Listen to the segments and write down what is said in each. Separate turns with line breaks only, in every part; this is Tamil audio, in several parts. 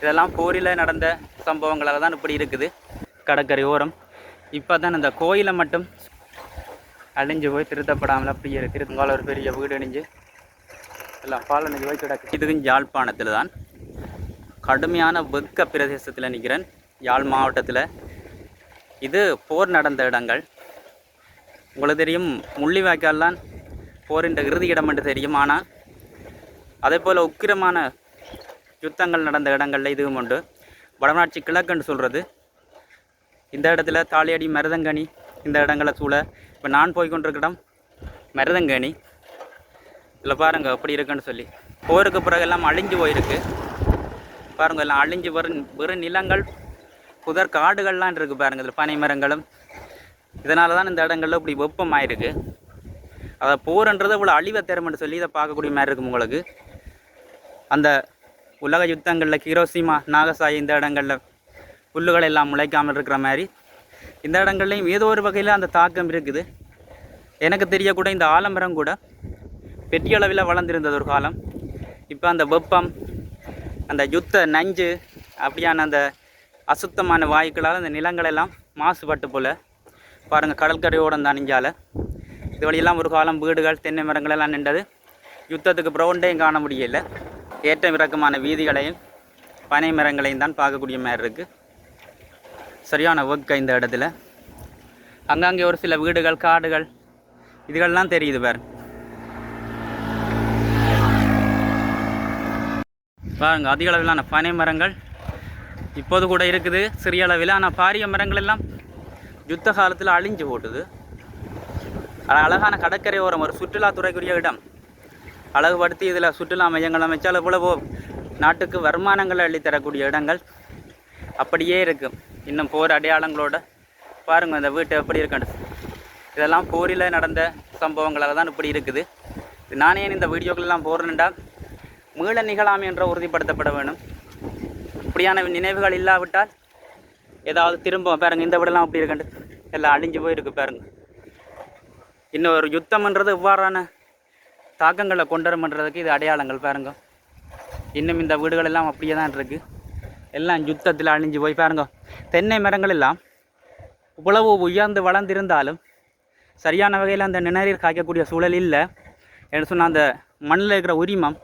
இதெல்லாம் போரில் நடந்த சம்பவங்களாக தான் இப்படி இருக்குது. கடற்கரை ஓரம் இப்போ தான் இந்த கோயிலை மட்டும் அழிஞ்சு போய் திருத்தப்படாமல் அப்படியே திருத்தங்கால ஒரு பெரிய வீடு அணிஞ்சு எல்லாம் பாலணிஞ்சு போய் கிடக்கு. இதுக்கும் யாழ்ப்பாணத்தில் தான் கடுமையான வெக்க பிரதேசத்தில் நிற்கிறேன். யாழ் மாவட்டத்தில் இது போர் நடந்த இடங்கள். உங்களுக்கு தெரியும், முள்ளிவாய்க்கால்லாம் போரின் இறுதி இடம் என்று தெரியும். ஆனால் அதே போல் உக்கிரமான யுத்தங்கள் நடந்த இடங்களில் இதுவும் உண்டு. வடநாட்சி கிழக்குன்னு சொல்கிறது. இந்த இடத்துல தாளியடி மருதங்கனி இந்த இடங்களை சூழ இப்போ நான் போய்கொண்டிருக்க இடம் மருதங்கனி. இதில் பாருங்கள் எப்படி இருக்குன்னு சொல்லி. போருக்கு பிறகு எல்லாம் அழிஞ்சு போயிருக்கு பாருங்கள். எல்லாம் அழிஞ்சு வெறும் நிலங்கள் புதர் காடுகள்லாம் இருக்குது பாருங்கள். இதில் பனை மரங்களும். இதனால தான் இந்த இடங்களில் இப்படி வெப்பமாயிருக்கு. அதை போர்ன்றது இவ்வளோ அழிவை தரும்னு சொல்லி இதை பார்க்கக்கூடிய மாதிரி இருக்கும் உங்களுக்கு. அந்த உலக யுத்தங்களில் ஹிரோஷிமா நாகசாயி இந்த இடங்களில் புல்லுகள் எல்லாம் முளைக்காமல் இருக்கிற மாதிரி இந்த இடங்கள்லையும் ஏதோ ஒரு வகையில் அந்த தாக்கம் இருக்குது. எனக்கு தெரியக்கூட இந்த ஆலமரம் கூட பெரிய அளவில் வளர்ந்துருந்தது ஒரு காலம். இப்போ அந்த வெப்பம், அந்த யுத்த நஞ்சு, அப்படியான அந்த அசுத்தமான வாயுக்களால் அந்த நிலங்களெல்லாம் மாசுபட்டு போல் பாருங்கள். கடற்கரையோடு அந்த அணிஞ்சால் இது வழியெல்லாம் ஒரு காலம் வீடுகள் தென்னை மரங்கள் எல்லாம் நின்றது. யுத்தத்துக்கு புறவுண்டையும் காண முடியலை. ஏற்ற இறக்கமான வீதிகளையும் பனை மரங்களையும் தான் பார்க்கக்கூடிய மாதிரி இருக்குது. சரியான ஒர்க் இந்த இடத்துல. அங்கங்கே ஒரு சில வீடுகள் காடுகள் இதுகள்லாம் தெரியுது பாருங்க. அதிக அளவிலான பனை மரங்கள் இப்போது கூட இருக்குது சிறிய அளவில். ஆனால் பாரிய மரங்கள் எல்லாம் யுத்த காலத்தில் அழிஞ்சு போட்டுது. அழகான கடற்கரை ஓரம் ஒரு சுற்றுலாத்துறைக்குரிய இடம் அழகுபடுத்தி இதில் சுற்றுலா மையங்கள் அமைச்சால் இவ்வளவோ நாட்டுக்கு வருமானங்களை அள்ளித்தரக்கூடிய இடங்கள் அப்படியே இருக்குது. இன்னும் போர் அடையாளங்களோட பாருங்கள் இந்த வீட்டை எப்படி இருக்குன்னு. இதெல்லாம் போரில் நடந்த சம்பவங்களாக தான் இப்படி இருக்குது. நானே இந்த வீடியோக்கள்லாம் போடுறேன்டா மீள நிகழாமை என்ற உறுதிப்படுத்தப்பட வேணும். இப்படியான நினைவுகள் இல்லாவிட்டால் ஏதாவது திரும்ப பாருங்கள் இந்த வீடெல்லாம் அப்படி இருக்குண்டு எல்லாம் அழிஞ்சு போயிருக்கு பாருங்கள். இன்னும் ஒரு யுத்தம்ன்றது இவ்வாறான தாக்கங்களை கொண்டு வரன்றதுக்கு இது அடையாளங்கள் பாருங்க. இன்னும் இந்த வீடுகள் எல்லாம் அப்படியே தான் இருக்குது. எல்லாம் யுத்தத்தில் அழிஞ்சு போய் பாருங்க. தென்னை மரங்கள் எல்லாம் இவ்வளவு உயர்ந்து வளர்ந்திருந்தாலும் சரியான வகையில் அந்த நிணநீர் காய்க்கக்கூடிய சூழல் இல்லை. என்று சொன்னால் அந்த மண்ணில் இருக்கிற உரிமம்,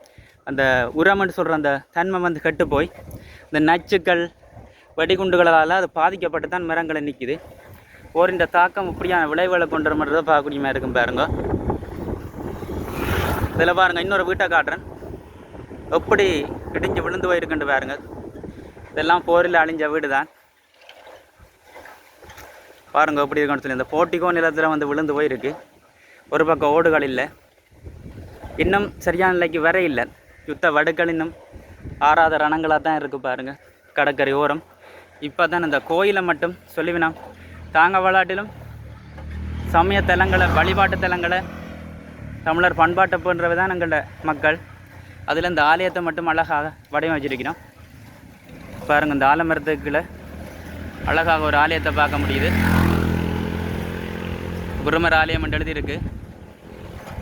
அந்த உரம்னு சொல்கிற அந்த தன்மை வந்து கெட்டு போய் இந்த நச்சுக்கள் வெடிகுண்டுகளால் அது பாதிக்கப்பட்டு தான் மரங்களை நிற்கிது. போரின் தாக்கம் இப்படியான விளைவுகளை கொண்டு வரதை பார்க்கக்கூடிய மாதிரி இருக்கும் பாருங்க. இதில் பாருங்கள் இன்னொரு வீட்டை காட்டுறேன் எப்படி இடிஞ்சு விழுந்து போயிருக்குன்னு பாருங்கள். இதெல்லாம் போரில் அழிஞ்ச வீடு தான் பாருங்கள் எப்படி இருக்குன்னு சொல்லி. இந்த போட்டிக்கோ நிலத்தில் வந்து விழுந்து போயிருக்கு. ஒரு பக்கம் ஓடுகள் இல்லை. இன்னும் சரியான நிலைக்கு வர இல்லை. யுத்த வடுக்கள் இன்னும் ஆறாத ரணங்களாக தான் இருக்குது பாருங்கள் கடற்கரை ஓரம். இப்போ தான் இந்த கோயிலை மட்டும் சொல்லிவினோம். தாங்க விளாட்டிலும் சமய தலங்களை வழிபாட்டு தலங்களை தமிழர் பண்பாட்டை போன்றவை தான் எங்களோட மக்கள். அதில் இந்த ஆலயத்தை மட்டும் அழகாக வடிவமைச்சிருக்கிறோம் பாருங்கள். இந்த ஆலமரத்துக்குள்ள அழகாக ஒரு ஆலயத்தை பார்க்க முடியுது. குருமர் ஆலயம் என்று எழுதியிருக்கு.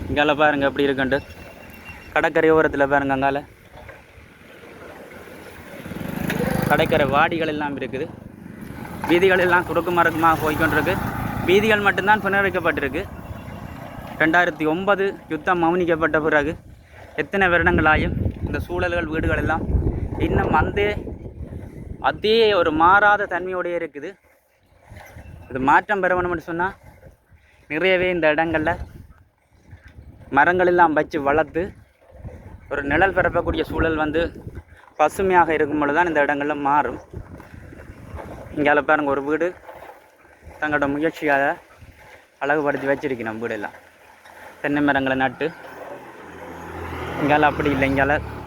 இங்கால பாருங்கள் எப்படி இருக்குண்டு. கடற்கரை ஓரத்தில் பாருங்கள் அங்கால கடற்கரை வாடிகள் எல்லாம் இருக்குது. வீதிகள் எல்லாம் குறுக்கு மரக்கமாக போய்கொண்டிருக்கு. வீதிகள் மட்டும்தான் புனரமைக்கப்பட்டிருக்கு. 2009 யுத்தம் மௌனிக்கப்பட்ட பிறகு எத்தனை வருடங்களாயும் இந்த சூழல்கள் வீடுகள் எல்லாம் இன்னும் அதே ஒரு மாறாத தன்மையோடையே இருக்குது. இது மாற்றம் பெற வேணும்னு சொன்னால் நிறையவே இந்த இடங்களில் மரங்கள் எல்லாம் வச்சு வளர்த்து ஒரு நிழல் பரப்பக்கூடிய சூழல் வந்து பசுமையாக இருக்கும் பொழுது தான் இந்த இடங்களில் மாறும். இங்கே பாருங்கள் ஒரு வீடு தங்களோட முயற்சியாக அழகுபடுத்தி வச்சிருக்கணும். வீடெல்லாம் தென்னை மரங்களை நட்டு. இங்கால அப்படி இல்லை.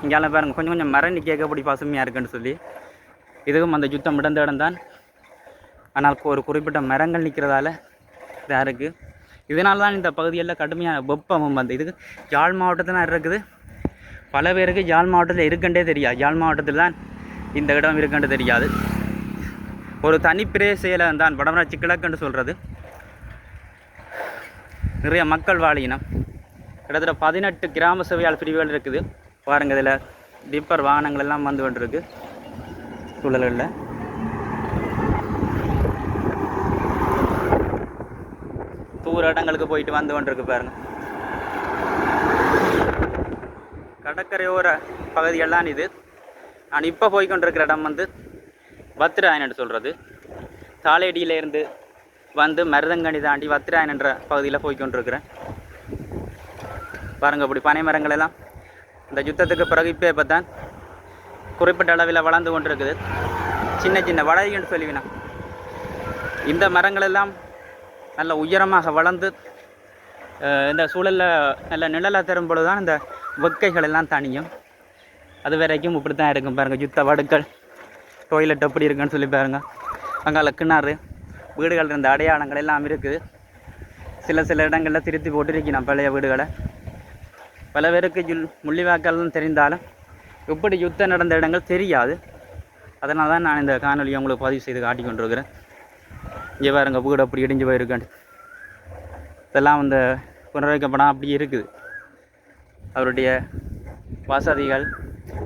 இங்கால பாருங்கள் கொஞ்சம் கொஞ்சம் மரம் நிற்க அப்படி பசுமையாக இருக்குன்னு சொல்லி. இதுவும் அந்த யுத்தம் இடந்த இடம் தான். ஆனால் ஒரு குறிப்பிட்ட மரங்கள் நிற்கிறதால இதாக இருக்குது. இதனால தான் இந்த பகுதியில் கடுமையான வெப்பமும் வந்து இதுக்கு யாழ் மாவட்டத்தில் தான் இருக்குது. பல பேருக்கு யாழ் மாவட்டத்தில் இருக்குன்றே தெரியாது. யாழ் மாவட்டத்தில் தான் இந்த இடம் இருக்குன்னு தெரியாது. ஒரு தனிப்பிரேசையில் தான் வடமராட்சி கிழக்குன்னு சொல்கிறது. நிறைய மக்கள் வாழினம். கிட்டத்தட்ட 18 கிராம சபையால் பிரிவுகள் இருக்குது பாருங்கள். இதில் டிப்பர் வாகனங்கள் எல்லாம் வந்து கொண்டிருக்கு. சூழல்களில். தூர இடங்களுக்கு போயிட்டு வந்து கொண்டிருக்கு பாருங்க. கடற்கரையோர பகுதியெல்லாம் இது. நான் இப்போ போய்கொண்டிருக்கிற இடம் வந்து வத்திராயன் என்று சொல்கிறது. தாளேடியிலேருந்து வந்து மருதங்கனி தாண்டி வத்திராயன் என்ற பகுதியில் போய்கொண்டிருக்கிறேன். பாருங்கள், இப்படி பனை மரங்கள் எல்லாம் இந்த யுத்தத்துக்கு பிறகு இப்போ தான் குறிப்பிட்ட அளவில் வளர்ந்து கொண்டிருக்குது. சின்ன சின்ன வளையன்னு சொல்லுவினா இந்த மரங்கள் எல்லாம் நல்ல உயரமாக வளர்ந்து இந்த சூழலில் நல்ல நிழலாக தரும் பொழுது தான் இந்த வெக்கைகள் எல்லாம் தனியும். அது வரைக்கும் இப்படி தான் இருக்கும் பாருங்கள். யுத்த வடுக்கள், டொய்லெட் எப்படி இருக்குன்னு சொல்லி பாருங்கள். அங்கால கிணறு, வீடுகள் இருந்த அடையாளங்கள் எல்லாம் இருக்குது. சில இடங்களில் திருத்தி போட்டுருக்கணும் பழைய வீடுகளை. பல பேருக்கு முள்ளிவாய்க்கால்னு தெரிந்தாலும் எப்படி யுத்தம் நடந்த இடங்கள் தெரியாது. அதனால தான் நான் இந்த காணொலியை உங்களுக்கு பதிவு செய்து காட்டி கொண்டிருக்கிறேன். இங்கே பாருங்க, வீடு அப்படி இடிஞ்சு போயிருக்கேன். இதெல்லாம் வந்து புனரமைக்கப்படம் அப்படி இருக்குது. அவருடைய வசதிகள்,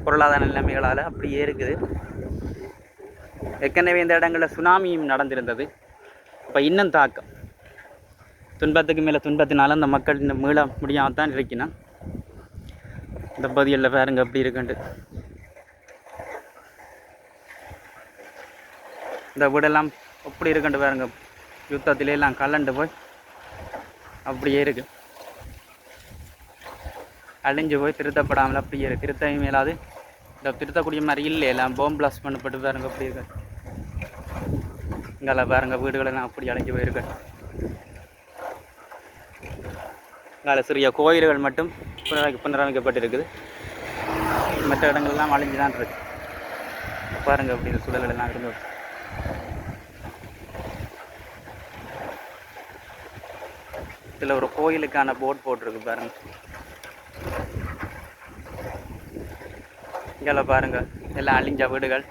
பொருளாதார நிலைமைகளால் அப்படியே இருக்குது. ஏற்கனவே இந்த இடங்களில் சுனாமியும் நடந்திருந்தது. இப்போ இன்னும் தாக்கம், துன்பத்துக்கு மேலே துன்பத்தினால அந்த மக்கள் இந்த மீள முடியாமல் தான் இருக்கணும். இந்த பகுதியில் பாருங்க அப்படி இருக்குன்ட்டு. இந்த வீடெல்லாம் எப்படி இருக்குன்ட்டு பாருங்க. யுத்தத்திலே எல்லாம் கலண்டு போய் அப்படியே இருக்கு. அழிஞ்சு போய் திருத்தப்படாமல் அப்படியே இருக்கு. திருத்த மேலாது இந்த திருத்தக்கூடிய மாதிரி இல்லை, எல்லாம் பாம்பு பிளாஸ்ட் பண்ணப்பட்டு பாருங்க அப்படி இருக்கு. இங்கே பாருங்க வீடுகளெல்லாம் அப்படி அழிஞ்சு போயிருக்கு. இங்கே சிறிய கோயில்கள் மட்டும் புனரமைக்கப்பட்டிருக்குது. மற்ற இடங்கள்லாம் அழிஞ்சு தான் இருக்கு. பாருங்க அப்படி இந்த சூழல்கள் எல்லாம் இருந்தது. இதில் ஒரு கோயிலுக்கான போர்ட் போட்டிருக்கு பாருங்க. இங்கே பாருங்க எல்லாம் அழிஞ்ச வீடுகள்.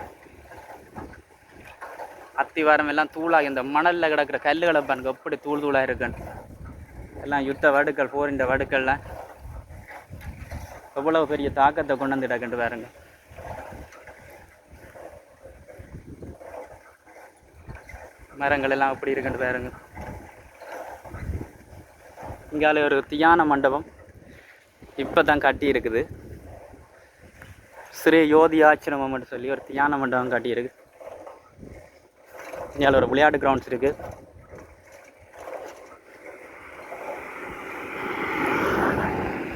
அத்திவாரம் எல்லாம் தூளாக இந்த மணலில் கிடக்கிற கல்லுகளை பாருங்க எப்படி தூள் தூளாக இருக்குன்னு. எல்லாம் யுத்த வடுக்கள், போரின்ற வடுக்கள்லாம் எவ்வளவு பெரிய தாக்கத்தை கொண்டு வந்து கிடக்குன்ட்டு பாருங்க. மரங்கள் எல்லாம் எப்படி இருக்குன்ட்டு பாருங்க. இங்கால ஒரு தியான மண்டபம் இப்போ தான் கட்டி இருக்குது. ஸ்ரீ யோதி ஆச்சிரமம்னு சொல்லி ஒரு தியான மண்டபம் கட்டியிருக்கு. இங்கே ஒரு விளையாட்டு கிரவுண்ட்ஸ் இருக்குது.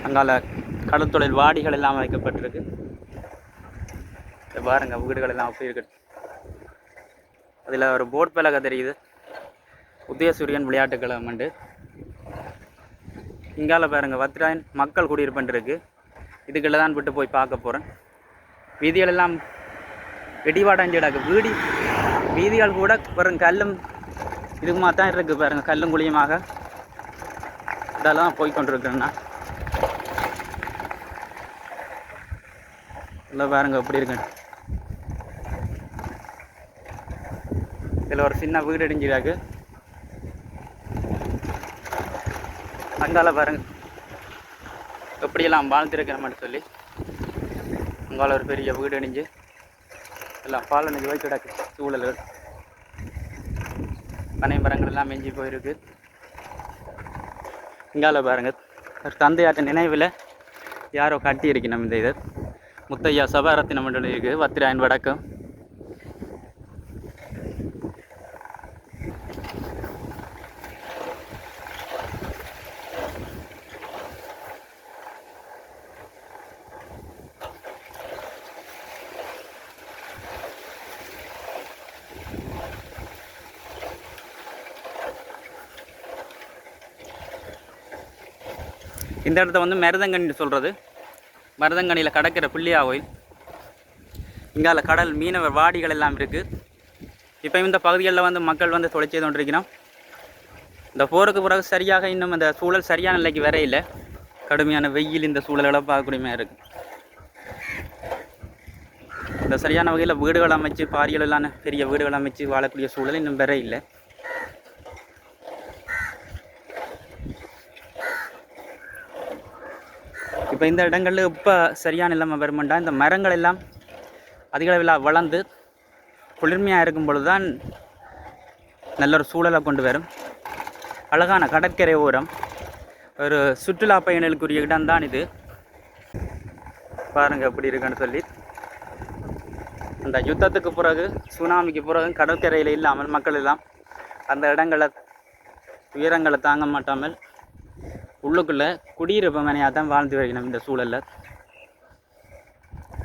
அங்கால கடற்தொழில் வாடிகள் எல்லாம் வைக்கப்பட்டிருக்கு. பாருங்க வீடுகள் எல்லாம் அப்படி இருக்கு. அதில் ஒரு போர்ட் பலகை தெரியுது, உதயசூரியன் விளையாட்டு கழகம்ண்டு. இங்கால பாருங்க வத்திராயன் மக்கள் குடியிருப்புன்னு இருக்கு. இதுக்குள்ள தான் விட்டு போய் பார்க்க போகிறேன். வீதிகள் எல்லாம் வெடிவாடஞ்சிடாக்கு. வீதிகள் கூட வெறும் கல்லும் இதுக்குமா தான் இருக்குது பாருங்க. கல்லும் குழியுமாக இதெல்லாம் போய்கொண்டிருக்கிறேன்னா இல்லை பாருங்க எப்படி இருக்கு. இதில் ஒரு சின்ன வீடு இடிஞ்சிடாக்கு. அங்கால பாருங்க எப்படியெல்லாம் வாழ்ந்துருக்கிறோம்னு சொல்லி. அங்கால ஒரு பெரிய வீடு இடிஞ்சு எல்லாம் பாலனைஞ்சு போய் கிடக்கு. சூழல்கள், பனை மரங்கள் எல்லாம் மெஞ்சி போயிருக்கு. இங்கால பாருங்க ஒரு தந்தையாற்ற நினைவில் யாரோ கட்டி இருக்கணும். இந்த இது முத்தையா சபாரத்தினம் மண்டலம் இருக்குது, வத்திராயன் வடக்கம். இந்த இடத்த வந்து மருதங்கனி சொல்கிறது. மருதங்கனியில் கடற்கிற பிள்ளையா கோயில். இங்கால கடல் மீனவர் வாடிகள் எல்லாம் இருக்குது. இப்போ இந்த பகுதிகளில் வந்து மக்கள் வந்து தொலை செய்து கொண்டிருக்கணும். இந்த போருக்கு பிறகு சரியாக இன்னும் இந்த சூழல் சரியான நிலைக்கு வர இல்லை. கடுமையான வெயில் இந்த சூழலை பார்க்கக்கூடியமையாக இருக்குது. இந்த சரியான வகையில் வீடுகள் அமைச்சு, பாரியலான பெரிய வீடுகள் அமைச்சு வாழக்கூடிய சூழல் இன்னும் வர இல்லை. இப்போ இந்த இடங்களில் இப்போ சரியான இல்லாமல் வருமெண்டா இந்த மரங்கள் எல்லாம் அதிக அளவில் வளர்ந்து குளிர்மையாக இருக்கும் பொழுது தான் நல்ல ஒரு சூழலை கொண்டு வரும். அழகான கடற்கரை ஓரம் ஒரு சுற்றுலா பயணிகளுக்குரிய இடம்தான் இது. பாருங்கள் எப்படி இருக்குன்னு சொல்லி. அந்த யுத்தத்துக்கு பிறகு சுனாமிக்கு பிறகு கடற்கரையில் இல்லாமல் மக்கள் எல்லாம் அந்த இடங்களை உயரங்களை தாங்க மாட்டாமல் உள்ளுக்குள்ளே குடியிருப்பு மனையாக தான் வாழ்ந்து வருகிறோம். இந்த சூழலில்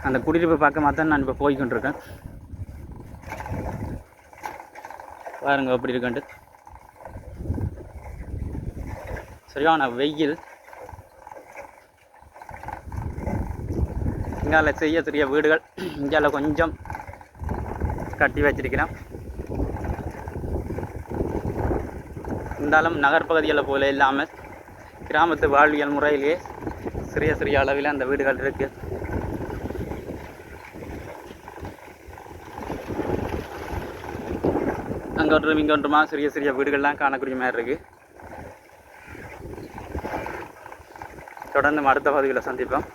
அந்த குடியிருப்பு பக்கமாக தான் நான் இப்போ போய்கொண்டிருக்கேன். பாருங்க எப்படி இருக்குன்ட்டு. சரியான வெயில். இங்கால சிறிய வீடுகள் இங்கால கொஞ்சம் கட்டி வச்சிருக்கிறேன். இருந்தாலும் நகர்ப்பகுதிகளை போல இல்லாமல் கிராமத்து வாழ்வியல் முறையிலேயே சிறிய அளவில் அந்த வீடுகள் இருக்குது. அங்கொன்றும் இங்கொன்றுமா சிறிய வீடுகள்லாம் காணக்கூடிய மாதிரி இருக்குது. தொடர்ந்து அடுத்த பகுதிகளை சந்திப்போம்.